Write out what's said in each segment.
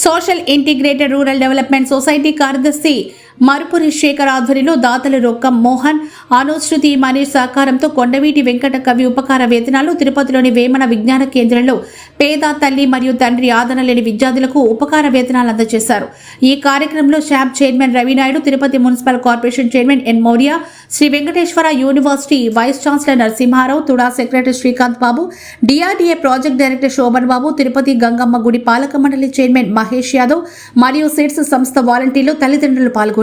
Social integrated rural development society కార్యదర్శి మరుపురి శేఖర్ ఆధ్వర్యంలో దాతల రొక్కం మోహన్, అనుశృతి మనీష్ సహకారంతో కొండవీటి వెంకట కవి ఉపకార వేతనాలు తిరుపతిలోని వేమన విజ్ఞాన కేంద్రంలో పేద తల్లి మరియు తండ్రి ఆదరణ లేని విద్యార్థులకు ఉపకార వేతనాలు అందజేశారు. ఈ కార్యక్రమంలో SAAP chairman Ravi Naidu, Tirupati municipal corporation chairman N Maurya, Sri Venkateswara university vice chancellor Narasimha Rao, TUDA secretary Srikanth Babu, DRDA project director Shobhan Babu, Tirupati Gangamma గుడి పాలక మండలి చైర్మన్ మహేష్ యాదవ్ మరియు సిట్స్ సంస్థ వాలంటీర్లు, తల్లిదండ్రులు పాల్గొన్నారు.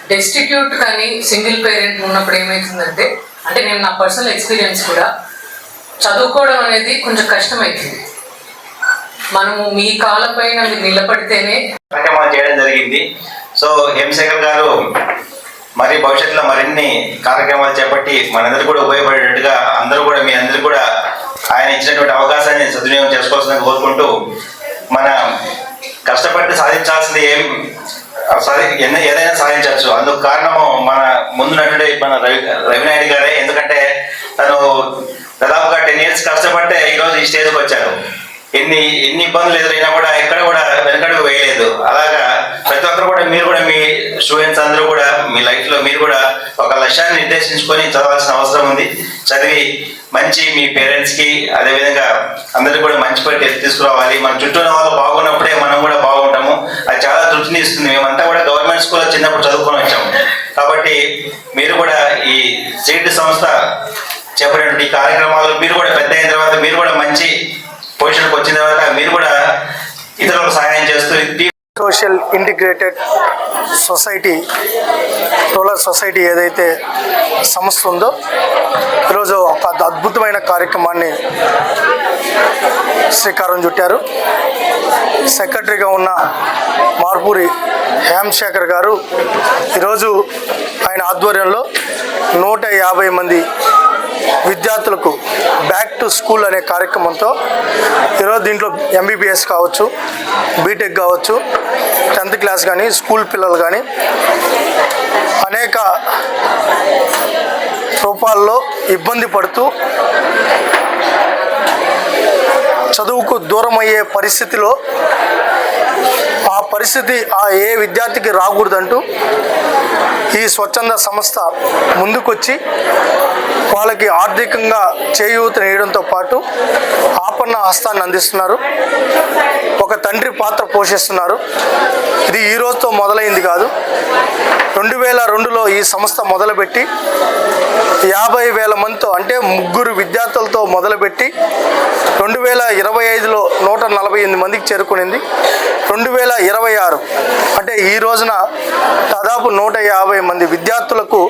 డెస్టిట్యూట్ కానీ సింగిల్ పేరెంట్ ఉన్నప్పుడు ఏమవుతుందంటే, అంటే నేను నా పర్సనల్ ఎక్స్పీరియన్స్ కూడా చదువుకోవడం అనేది కొంచెం కష్టమవుతుంది. మనము మీ కాళ్ళపైన మీరు నిలబడితేనే కార్యక్రమాలు చేయడం జరిగింది. సో హేమశేఖర్ గారు మరి భవిష్యత్తులో మరిన్ని కార్యక్రమాలు చేపట్టి మనందరూ కూడా ఉపయోగపడేటట్టుగా అందరూ కూడా మీ అందరూ కూడా ఆయన ఇచ్చినటువంటి అవకాశాన్ని సద్వినియోగం చేసుకోవాల్సిందని కోరుకుంటూ, మన కష్టపడి సాధించాల్సింది ఏదైనా సాధించవచ్చు. అందుకు కారణము మన ముందున్నటువంటి మన రవినాయుడు గారే. ఎందుకంటే తను దాదాపుగా 10 years కష్టపడితే ఈరోజు ఈ స్టేజ్కి వచ్చారు. ఎన్ని ఇబ్బందులు ఎదురైనా కూడా ఎక్కడ కూడా వెనకడుగు వేయలేదు. అలాగా ప్రతి ఒక్కరు కూడా మీరు కూడా మీ స్టూడెంట్స్ అందరూ కూడా మీ లైఫ్లో మీరు కూడా ఒక లక్ష్యాన్ని నిర్దేశించుకొని చదవాల్సిన అవసరం ఉంది. చదివి మంచి మీ పేరెంట్స్కి అదేవిధంగా అందరికీ కూడా మంచి పేరు తీసుకురావాలి. మన చుట్టూ ఉన్న వాళ్ళు బాగున్నప్పుడే మనం కూడా బాగుంటాము. అది చాలా తృప్తిని ఇస్తుంది. మేమంతా కూడా గవర్నమెంట్ స్కూల్లో చిన్నప్పుడు చదువుకొని వచ్చాము. కాబట్టి మీరు కూడా ఈ సీడ్ సంస్థ చెప్పినటువంటి కార్యక్రమాలు మీరు కూడా పెద్ద అయిన తర్వాత మీరు కూడా మంచి పొజిషన్కి వచ్చిన తర్వాత మీరు కూడా ఇతరులకు సహాయం చేస్తూ social integrated society rural society ఏదైతే సంస్థ ఉందో ఈరోజు ఒక అద్భుతమైన కార్యక్రమాన్ని శ్రీకారం చుట్టారు. సెక్రటరీగా ఉన్న మార్పూరి హేమశేఖర్ గారు ఈరోజు ఆయన ఆధ్వర్యంలో 150 మంది విద్యార్థులకు బ్యాక్ టు స్కూల్ అనే కార్యక్రమంతో ఈరోజు దీంట్లో MBBS కావచ్చు, బీటెక్ కావచ్చు, 10th క్లాస్ కానీ స్కూల్ పిల్లలు కానీ అనేక రూపాల్లో ఇబ్బంది పడుతూ చదువుకు దూరం అయ్యే పరిస్థితిలో ఆ పరిస్థితి ఏ విద్యార్థికి రాకూడదంటూ ఈ స్వచ్ఛంద సంస్థ ముందుకొచ్చి వాళ్ళకి ఆర్థికంగా చేయూతనియడంతో పాటు ఆపన్న హస్తాన్ని అందిస్తున్నారు. ఒక తండ్రి పాత్ర పోషిస్తున్నారు. ఇది ఈ రోజుతో మొదలైంది కాదు. 2002లో ఈ సంస్థ మొదలుపెట్టి 50,000 మందితో అంటే 3 విద్యార్థులతో మొదలుపెట్టి 2025లో 148 మందికి చేరుకునింది. 2026 అంటే ఈ రోజున దాదాపు 150 మంది విద్యార్థులకు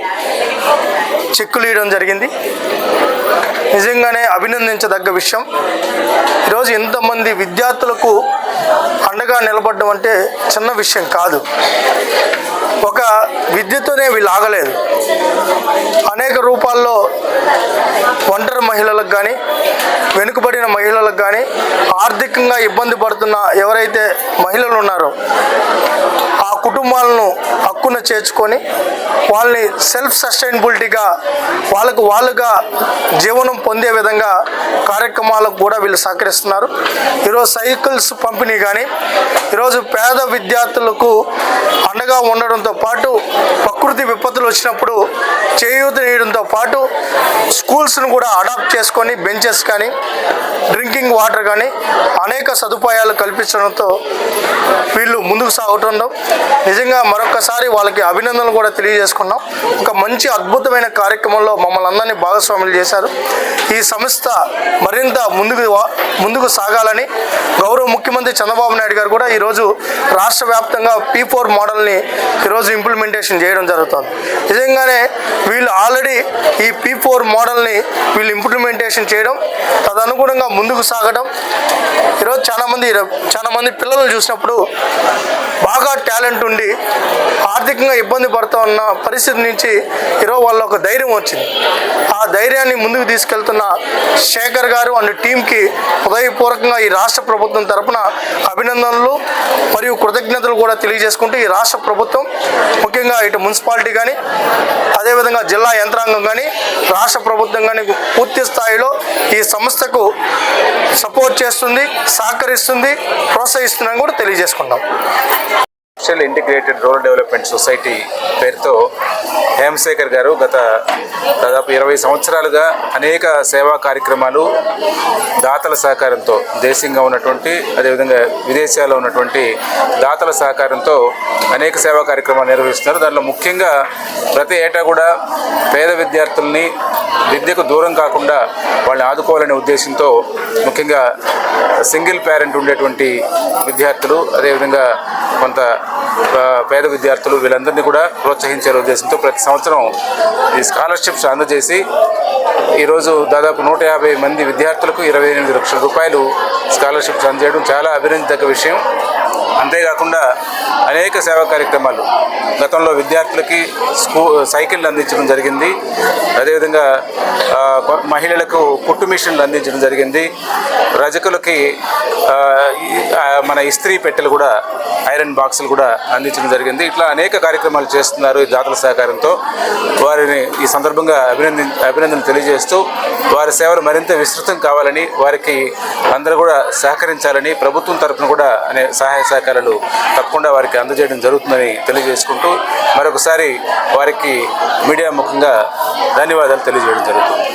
చెక్కులు ఇవ్వడం జరిగింది. నిజంగానే అభినందించదగ్గ విషయం. ఈరోజు ఎంతమంది విద్యార్థులకు అండగా నిలబడడం అంటే చిన్న విషయం కాదు. ఒక విద్యతోనే వీళ్ళు ఆగలేదు. అనేక రూపాల్లో ఒంటరి మహిళలకు కానీ, వెనుకబడిన మహిళలకు కానీ, ఆర్థికంగా ఇబ్బంది పడుతున్న ఎవరైతే మహిళలు ఉన్నారో ఆ కుటుంబాలను హక్కున చేర్చుకొని వాళ్ళని సెల్ఫ్ సస్టైనబిలిటీగా వాళ్ళుగా జీవనం పొందే విధంగా కార్యక్రమాలకు కూడా వీళ్ళు సహకరిస్తున్నారు. ఈరోజు సైకిల్స్ పంపిణీ కానీ, ఈరోజు పేద విద్యార్థులకు అండగా ఉండడంతో పాటు ప్రకృతి విపత్తులు వచ్చినప్పుడు చేయూతనియడంతో పాటు స్కూల్స్ను కూడా అడాప్ట్ చేసుకొని బెంచెస్ కానీ, డ్రింకింగ్ వాటర్ కానీ అనేక సదుపాయాలు కల్పించడంతో వీళ్ళు ముందుకు సాగుతుండడం నిజంగా మరొకసారి వాళ్ళకి అభినందనలు కూడా తెలియజేసుకున్నాం. ఒక మంచి అద్భుతమైన కార్యక్రమంలో మమ్మల్ని అందరినీ భాగస్వాములు చేశారు. ఈ సంస్థ మరింత ముందుకు సాగాలని గౌరవ ముఖ్యమంత్రి చంద్రబాబు నాయుడు గారు కూడా ఈరోజు రాష్ట్ర వ్యాప్తంగా P4 మోడల్ని ఈరోజు ఇంప్లిమెంటేషన్ చేయడం జరుగుతుంది. నిజంగానే వీళ్ళు ఆల్రెడీ ఈ P4 మోడల్ని వీళ్ళు ఇంప్లిమెంటేషన్ చేయడం, తదనుగుణంగా ముందుకు సాగడం. ఈరోజు చాలా మంది పిల్లలు చూసినప్పుడు బాగా టాలెంట్ ఉండి ఆర్థికంగా ఇబ్బంది పడుతూ ఉన్న పరిస్థితి నుంచి ఈరోజు వాళ్ళ ఒక ధైర్యం వచ్చింది. ఆ ధైర్యాన్ని ముందుకు తీసుకెళ్తున్న శేఖర్ గారు అండ్ టీంకి హృదయపూర్వకంగా ఈ రాష్ట్ర ప్రభుత్వం తరఫున అభినందనలు మరియు కృతజ్ఞతలు కూడా తెలియజేసుకుంటూ ఈ రాష్ట్ర ప్రభుత్వం ముఖ్యంగా ఇటు మున్సిపాలిటీ కానీ అదేవిధంగా అదేవిధంగా జిల్లా యంత్రాంగం కానీ రాష్ట్ర ప్రభుత్వం కానీ పూర్తి స్థాయిలో ఈ సంస్థకు సపోర్ట్ చేస్తుంది, సహకరిస్తుంది, ప్రోత్సహిస్తుందని కూడా తెలియజేసుకుంటాం. Social integrated rural development society పేరుతో హేమశేఖర్ గారు గత దాదాపు 20 సంవత్సరాలుగా అనేక సేవా కార్యక్రమాలు దాతల సహకారంతో, దేశంగా ఉన్నటువంటి అదేవిధంగా విదేశాల్లో ఉన్నటువంటి దాతల సహకారంతో అనేక సేవా కార్యక్రమాలు నిర్వహిస్తున్నారు. దాంట్లో ముఖ్యంగా ప్రతి ఏటా కూడా పేద విద్యార్థుల్ని విద్యకు దూరం కాకుండా వాళ్ళని ఆదుకోవాలనే ఉద్దేశంతో ముఖ్యంగా సింగిల్ పేరెంట్ ఉండేటువంటి విద్యార్థులు, అదేవిధంగా కొంత పేద విద్యార్థులు వీళ్ళందరినీ కూడా ప్రోత్సహించే ఉద్దేశంతో ప్రతి సంవత్సరం ఈ స్కాలర్షిప్స్ అందజేసి ఈరోజు దాదాపు 150 మంది విద్యార్థులకు 28 లక్షల రూపాయలు స్కాలర్షిప్స్ అందజేయడం చాలా అభినందించదగ్గ విషయం. అంతేకాకుండా అనేక సేవా కార్యక్రమాలు గతంలో విద్యార్థులకి సైకిళ్ళు అందించడం జరిగింది. అదేవిధంగా మహిళలకు కుట్టు మిషన్లు అందించడం జరిగింది. రజకులకి మన ఇస్త్రీ పెట్టెలు కూడా, ఐరన్ బాక్సులు కూడా అందించడం జరిగింది. ఇట్లా అనేక కార్యక్రమాలు చేస్తున్నారు ఈ దాతల సహకారంతో. వారిని ఈ సందర్భంగా అభినందనలు తెలియజేస్తూ వారి సేవలు మరింత విస్తృతం కావాలని, వారికి అందరూ కూడా సహకరించాలని, ప్రభుత్వం తరఫున కూడా సహాయ సహకారాలు తప్పకుండా వారికి అందజేయడం జరుగుతుందని తెలియజేసుకుంటూ మరొకసారి వారికి మీడియా ముఖంగా ధన్యవాదాలు తెలియజేయడం జరుగుతుంది.